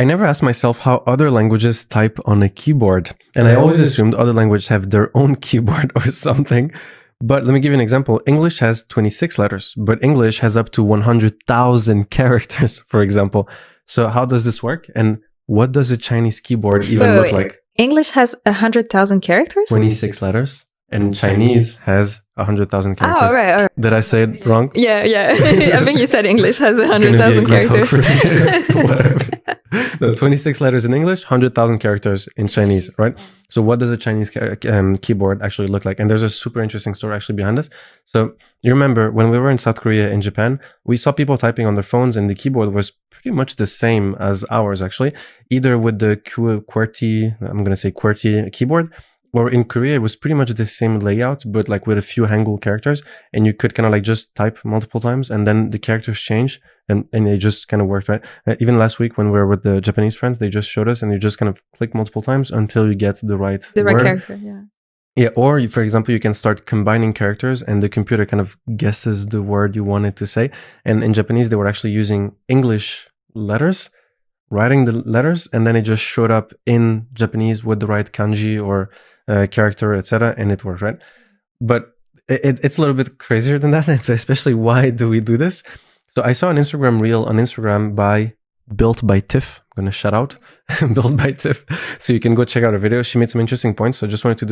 I never asked myself how other languages type on a keyboard. And I always assumed other languages have their own keyboard or something. But let me give you an example. English has 26 letters, but English has up to 100,000 characters, for example. So how does this work? And what does a Chinese keyboard even look like? English has 100,000 characters? 26 letters. And Chinese has 100,000 characters. Oh, right. Did I say it wrong? Yeah. I think you said English has 100,000 characters. Whatever. No, 26 letters in English, 100,000 characters in Chinese, right? So what does a Chinese keyboard actually look like? And there's a super interesting story actually behind this. So you remember when we were in South Korea and Japan, we saw people typing on their phones and the keyboard was pretty much the same as ours actually, either with the QWERTY keyboard, or in Korea, it was pretty much the same layout, but like with a few Hangul characters, and you could kind of like just type multiple times, and then the characters change, and they just kind of worked, right? Even last week when we were with the Japanese friends, they just showed us, and you just kind of click multiple times until you get the right word. Character, yeah. Yeah, or for example, you can start combining characters, and the computer kind of guesses the word you wanted to say. And in Japanese, they were actually using English letters, writing the letters, and then it just showed up in Japanese with the right kanji or character, etc., and it worked, right? But it's a little bit crazier than that. And so especially, why do we do this? So I saw an Instagram reel on Instagram by Built by Tiff. I'm going to shout out Built by Tiff. So you can go check out her video. She made some interesting points. So I just wanted to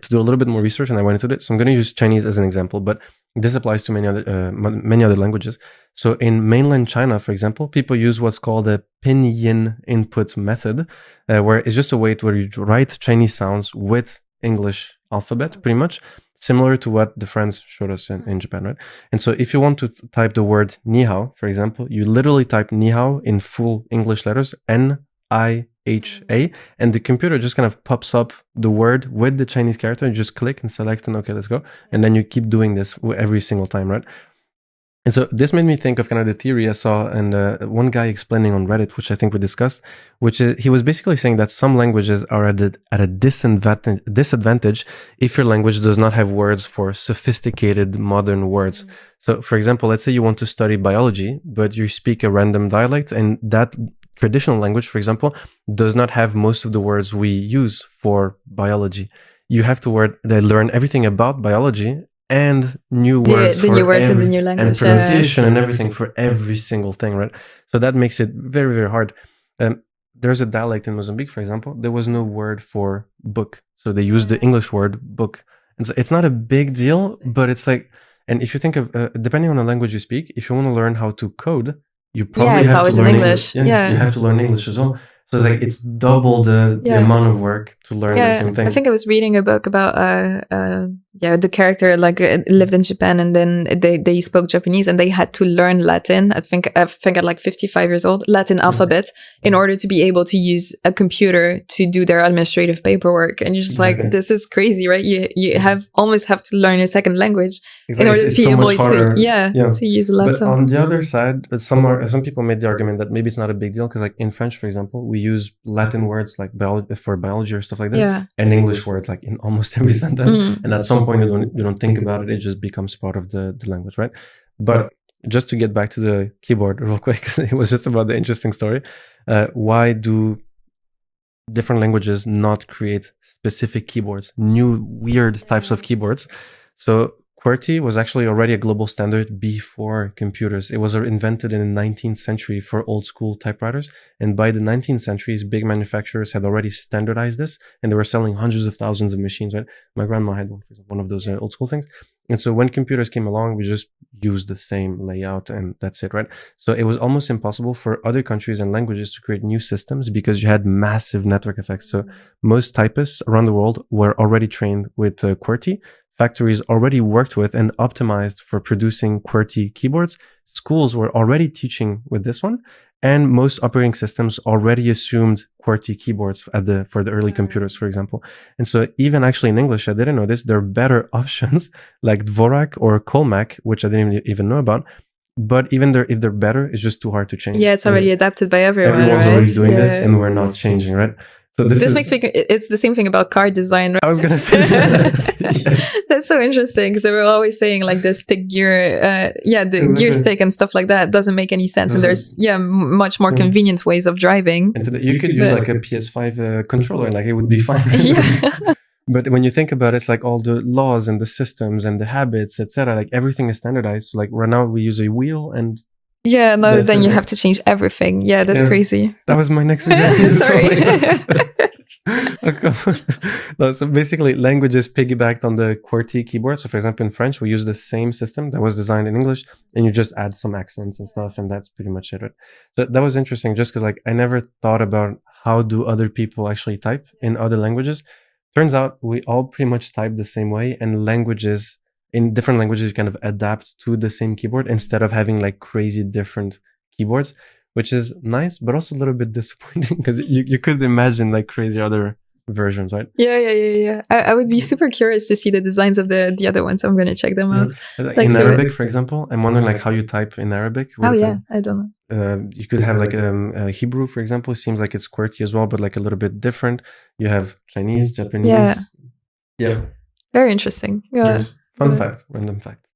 do a little bit more research, and I went into it. So I'm going to use Chinese as an example, but this applies to many other languages. So in mainland China, for example, people use what's called a pinyin input method, where it's just a way where you write Chinese sounds with English alphabet, pretty much similar to what the friends showed us in Japan, right? And so if you want to type the word ni hao, for example, you literally type ni hao in full English letters, N-I-H-A, and the computer just kind of pops up the word with the Chinese character. You just click and select and okay, let's go. And then you keep doing this every single time, right? And so this made me think of kind of the theory I saw, and one guy explaining on Reddit, which I think we discussed, which is he was basically saying that some languages are at a disadvantage if your language does not have words for sophisticated modern words. So for example, let's say you want to study biology, but you speak a random dialect, and that traditional language, for example, does not have most of the words we use for biology. You have to learn everything about biology and new words, the new words in the new language, and pronunciation and everything for every single thing, right? So that makes it very, very hard. There's a dialect in Mozambique, for example. There was no word for book, so they used the English word book, and so it's not a big deal, but it's like, and if you think of depending on the language you speak, if you want to learn how to code, you probably have to learn English. You have to learn English as well. So it's like it's double the amount of work to learn the same thing. I think I was reading a book about the character lived in Japan, and then they spoke Japanese, and they had to learn Latin. I think at like 55 years old, Latin alphabet, in order to be able to use a computer to do their administrative paperwork. And you're just like, this is crazy, right? You almost have to learn a second language in order to be able to use a laptop. But on the other side, some people made the argument that maybe it's not a big deal, because like in French, for example, we use Latin words like for biology or stuff like this, and English words like in almost every sentence. And at some point you don't think about it, it just becomes part of the language, right? But just to get back to the keyboard real quick, because it was just about the interesting story. Why do different languages not create specific keyboards, new weird types of keyboards? So QWERTY was actually already a global standard before computers. It was invented in the 19th century for old school typewriters. And by the 19th century, big manufacturers had already standardized this, and they were selling hundreds of thousands of machines, right? My grandma had one of those old school things. And so when computers came along, we just used the same layout and that's it, right? So it was almost impossible for other countries and languages to create new systems because you had massive network effects. So most typists around the world were already trained with QWERTY. Factories already worked with and optimized for producing QWERTY keyboards. Schools were already teaching with this one, and most operating systems already assumed QWERTY keyboards for the early computers, for example. And so even actually in English, I didn't know this, there are better options like Dvorak or Colmac, which I didn't even know about. But even if they're better, it's just too hard to change. Yeah, it's already adapted by everyone. Everyone's right? already doing this, and we're not changing, right? So this makes me. It's the same thing about car design. Right? I was gonna say that. Yes. That's so interesting because they were always saying like the stick gear, the gear stick and stuff like that doesn't make any sense. And there's much more convenient ways of driving. And you could use like a PS5 controller, like it would be fine. Yeah. But when you think about it, it's like all the laws and the systems and the habits, etc. Like everything is standardized. So like right now we use a wheel and no, then you have to change everything. Yeah, that's crazy. That was my next example. Sorry. No, so basically languages piggybacked on the QWERTY keyboard. So for example, in French, we use the same system that was designed in English, and you just add some accents and stuff, and that's pretty much it. So that was interesting just because like I never thought about how do other people actually type in other languages. Turns out we all pretty much type the same way, and languages in different languages you kind of adapt to the same keyboard instead of having like crazy different keyboards, which is nice, but also a little bit disappointing because you could imagine like crazy other versions, right? Yeah. I would be super curious to see the designs of the other ones. I'm going to check them out. Like in Arabic, for example, I'm wondering like how you type in Arabic. I don't know. You could have like Hebrew, for example. It seems like it's QWERTY as well, but like a little bit different. You have Chinese, Japanese. Yeah. Very interesting. Yeah. Fun fact, random fact.